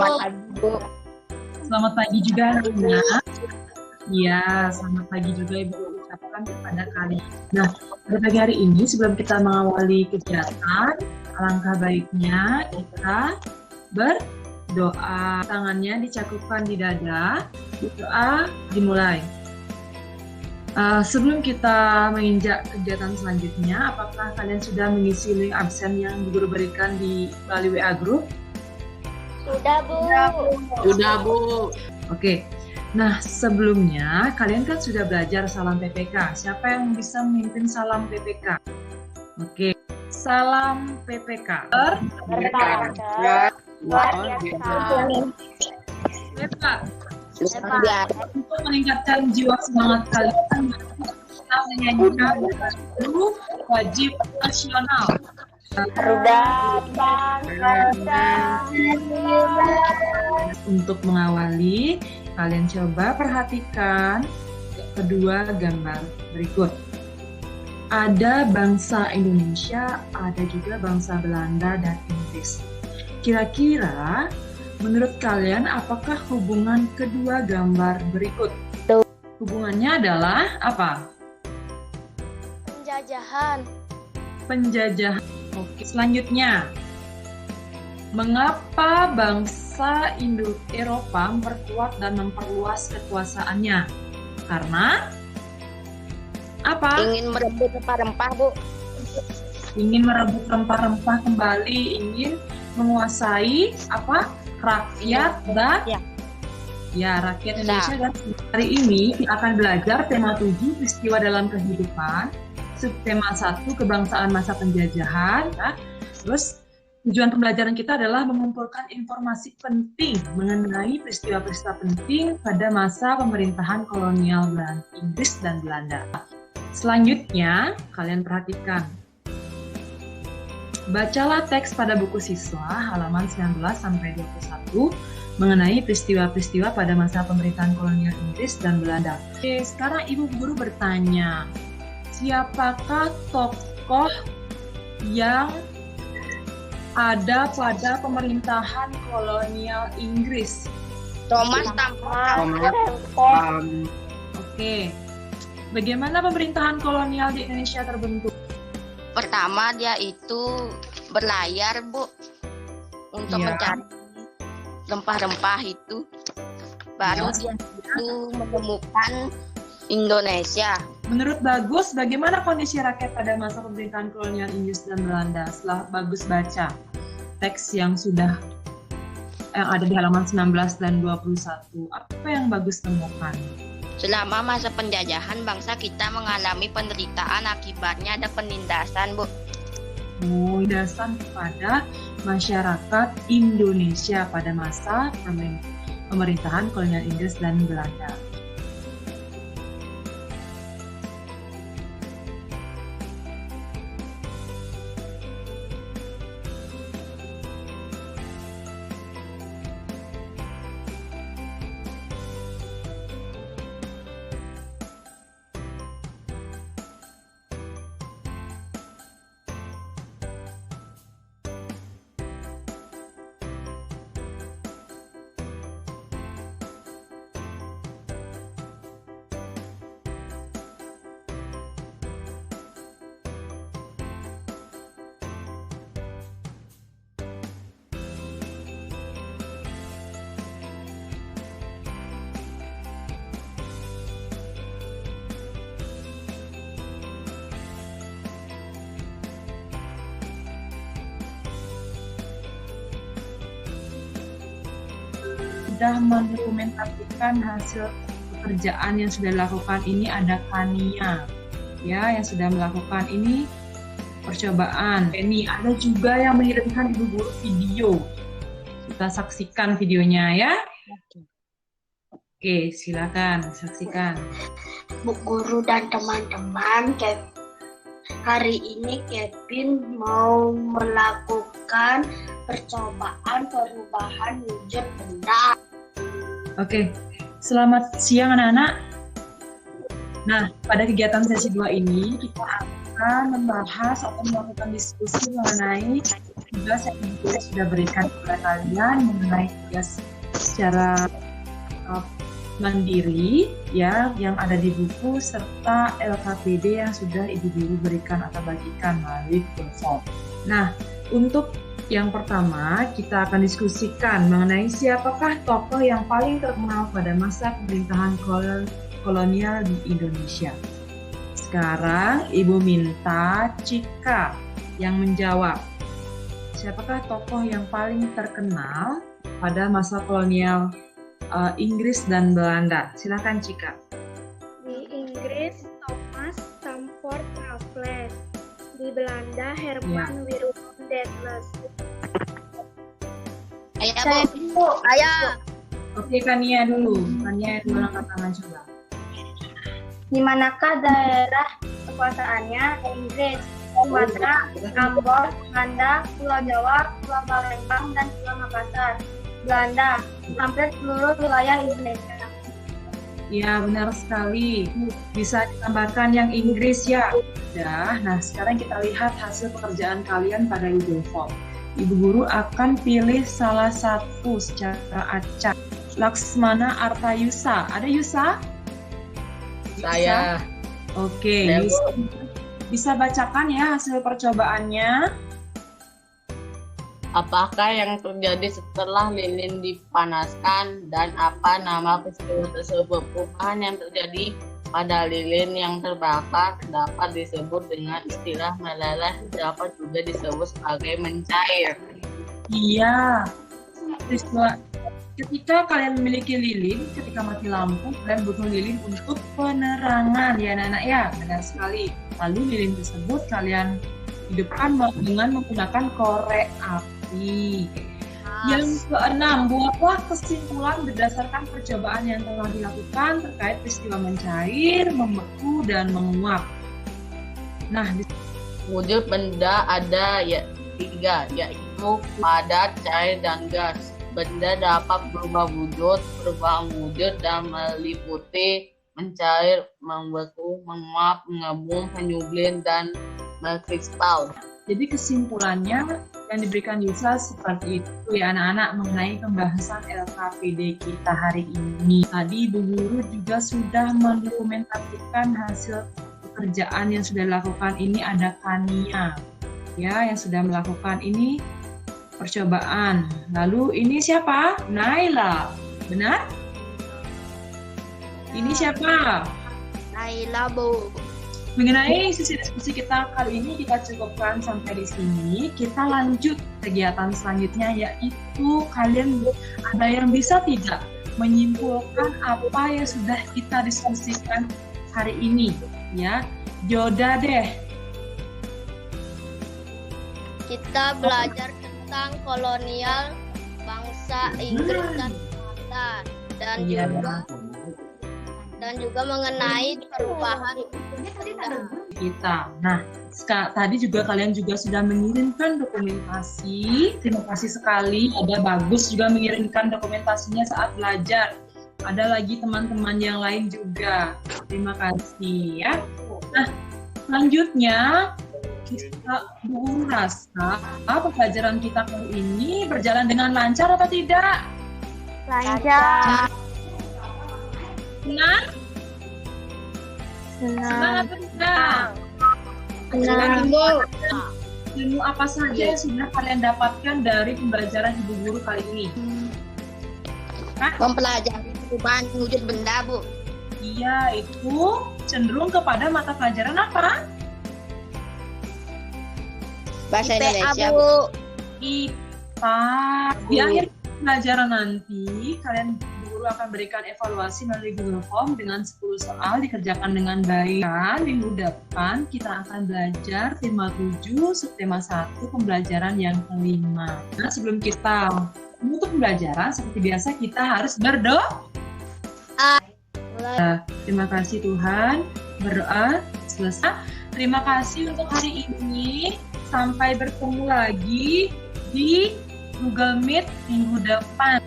Selamat pagi, Bu. Selamat pagi juga, Nina. Iya, selamat pagi juga Ibu ucapkan kepada kalian. Nah, pada pagi hari ini sebelum kita mengawali kegiatan, alangkah baiknya kita berdoa. Tangannya dicakupkan di dada, doa dimulai. Sebelum kita menginjak kegiatan selanjutnya, apakah kalian sudah mengisi link absen yang guru berikan di melalui WA Group? Sudah, Bu. Sudah, Bu. Oke. Nah, sebelumnya kalian kan sudah belajar salam PPK. Siapa yang bisa memimpin salam PPK? Oke. Salam PPK. Hebat. Untuk meningkatkan jiwa semangat kalian, kita menyanyikan lagu wajib nasional. Untuk mengawali, kalian coba perhatikan kedua gambar berikut. Ada bangsa Indonesia, ada juga bangsa Belanda dan Inggris. Kira-kira menurut kalian apakah hubungan kedua gambar berikut? Hubungannya adalah apa? Penjajahan. Oke, selanjutnya. Mengapa bangsa Indo-Eropa memperkuat dan memperluas kekuasaannya? Karena apa? Ingin merebut rempah-rempah, Bu. Ingin merebut rempah-rempah kembali, ingin menguasai apa? Rakyat dan rakyat Indonesia. Dan hari ini kita akan belajar tema 7 peristiwa dalam kehidupan, subtema 1 kebangsaan masa penjajahan. Terus tujuan pembelajaran kita adalah mengumpulkan informasi penting mengenai peristiwa-peristiwa penting pada masa pemerintahan kolonial Inggris dan Belanda. Selanjutnya, kalian perhatikan. Bacalah teks pada buku siswa halaman 19-21 mengenai peristiwa-peristiwa pada masa pemerintahan kolonial Inggris dan Belanda. Oke, sekarang Ibu Guru bertanya, siapakah tokoh yang ada pada pemerintahan kolonial Inggris? Thomas Sankara. Oke. Bagaimana pemerintahan kolonial di Indonesia terbentuk? Pertama dia itu berlayar, Bu, untuk mencari rempah-rempah itu. Baru dia itu menemukan Indonesia. Menurut Bagus, bagaimana kondisi rakyat pada masa pemerintahan kolonial Inggris dan Belanda? Setelah Bagus baca teks yang ada di halaman 19 dan 21, apa yang Bagus temukan? Selama masa penjajahan, bangsa kita mengalami penderitaan, akibatnya ada penindasan, Bu. Penindasan kepada masyarakat Indonesia pada masa pemerintahan kolonial Inggris dan Belanda. Sudah mendokumentasikan hasil pekerjaan yang sudah dilakukan. Ini ada Kania ya yang sudah melakukan ini percobaan. Ini ada juga yang mengirimkan Ibu Guru video. Kita saksikan videonya ya. Oke, silakan saksikan. Bu Guru dan teman-teman, hari ini Kevin mau melakukan percobaan perubahan wujud benda. Oke, selamat siang anak-anak. Nah, pada kegiatan sesi 2 ini kita akan membahas atau melakukan diskusi mengenai tugas yang Ibu Guru sudah berikan kepada kalian mengenai tugas secara mandiri ya, yang ada di buku serta LKPD yang sudah Ibu Guru berikan atau bagikan melalui Google Form. Nah, untuk yang pertama kita akan diskusikan mengenai siapakah tokoh yang paling terkenal pada masa pemerintahan kolonial di Indonesia. Sekarang Ibu minta Cika yang menjawab. Siapakah tokoh yang paling terkenal pada masa kolonial Inggris dan Belanda? Silakan Cika. Di Inggris, Thomas Stamford Raffles. Di Belanda, Herman Willem Detlefs. Ayah, Bu. Ayah. Oke, Kania dulu. Kania dulu angkat tangan coba. Di manakah daerah kekuasaannya? Inggris, Sumatera, Ambon, Banda, Pulau Jawa, Pulau Palembang, dan Pulau Makassar. Belanda, hampir seluruh wilayah Indonesia. Ya, benar sekali. Bisa ditambahkan yang Inggris ya. Ya, nah sekarang kita lihat hasil pekerjaan kalian pada Google Form. Ibu Guru akan pilih salah satu secara acak. Laksmana Artayusa. Ada Yusa? Saya. Oke, Saya, Yusa. Bisa bacakan ya hasil percobaannya. Apakah yang terjadi setelah lilin dipanaskan dan apa nama peristiwa tersebut? Perubahan yang terjadi pada lilin yang terbakar dapat disebut dengan istilah meleleh, dapat juga disebut sebagai mencair. Iya. Peristiwa ketika kalian memiliki lilin, ketika mati lampu, kalian butuh lilin untuk penerangan ya anak-anak ya, benar sekali. Lalu lilin tersebut kalian hidupkan dengan menggunakan korek api. Yang keenam, buatlah kesimpulan berdasarkan percobaan yang telah dilakukan terkait peristiwa mencair, membeku, dan menguap. Nah, Wujud benda ada ya 3, yaitu padat, cair, dan gas. Benda dapat berubah wujud, dan meliputi mencair, membeku, menguap, mengembung, menyublim, dan mengkristal. jadi kesimpulannya yang diberikan Yusa seperti itu ya anak-anak mengenai pembahasan LKPD kita hari ini. Tadi Ibu Guru juga sudah mendokumentasikan hasil pekerjaan yang sudah dilakukan. Ini ada Kania ya yang sudah melakukan ini percobaan. Lalu ini siapa? Naila. Benar? Ini siapa? Naila, Bu. Mengenai sesi diskusi kita kali ini kita cukupkan sampai di sini. Kita lanjut kegiatan selanjutnya, yaitu kalian ada yang bisa tidak menyimpulkan apa yang sudah kita diskusikan hari ini ya. Joda deh. Kita belajar tentang kolonial bangsa Inggris dan Belanda dan juga mengenai perubahan kita. Nah, tadi juga kalian juga sudah mengirimkan dokumentasi. Terima kasih sekali. Ada Bagus juga mengirimkan dokumentasinya saat belajar. Ada lagi teman-teman yang lain juga. Terima kasih ya. Nah, selanjutnya kita rasa pembelajaran kita kali ini berjalan dengan lancar atau tidak? Lancar. Benar? Senang atau tidak? Senang. Ilmu apa saja yang sudah kalian dapatkan dari pembelajaran Ibu Guru kali ini? mempelajari perubahan wujud benda, Bu. Iya, itu cenderung kepada mata pelajaran apa? Bahasa IPA, Indonesia, Bu. IPA. Di akhir pelajaran nanti, kalian guru akan berikan evaluasi melalui Google Form dengan 10 soal dikerjakan dengan baik. Dan minggu depan kita akan belajar tema 7, subtema 1, pembelajaran yang kelima. Nah, sebelum kita menutup pembelajaran, seperti biasa kita harus berdoa. Terima kasih Tuhan, berdoa selesai. Terima kasih untuk hari ini. Sampai bertemu lagi di Google Meet minggu depan.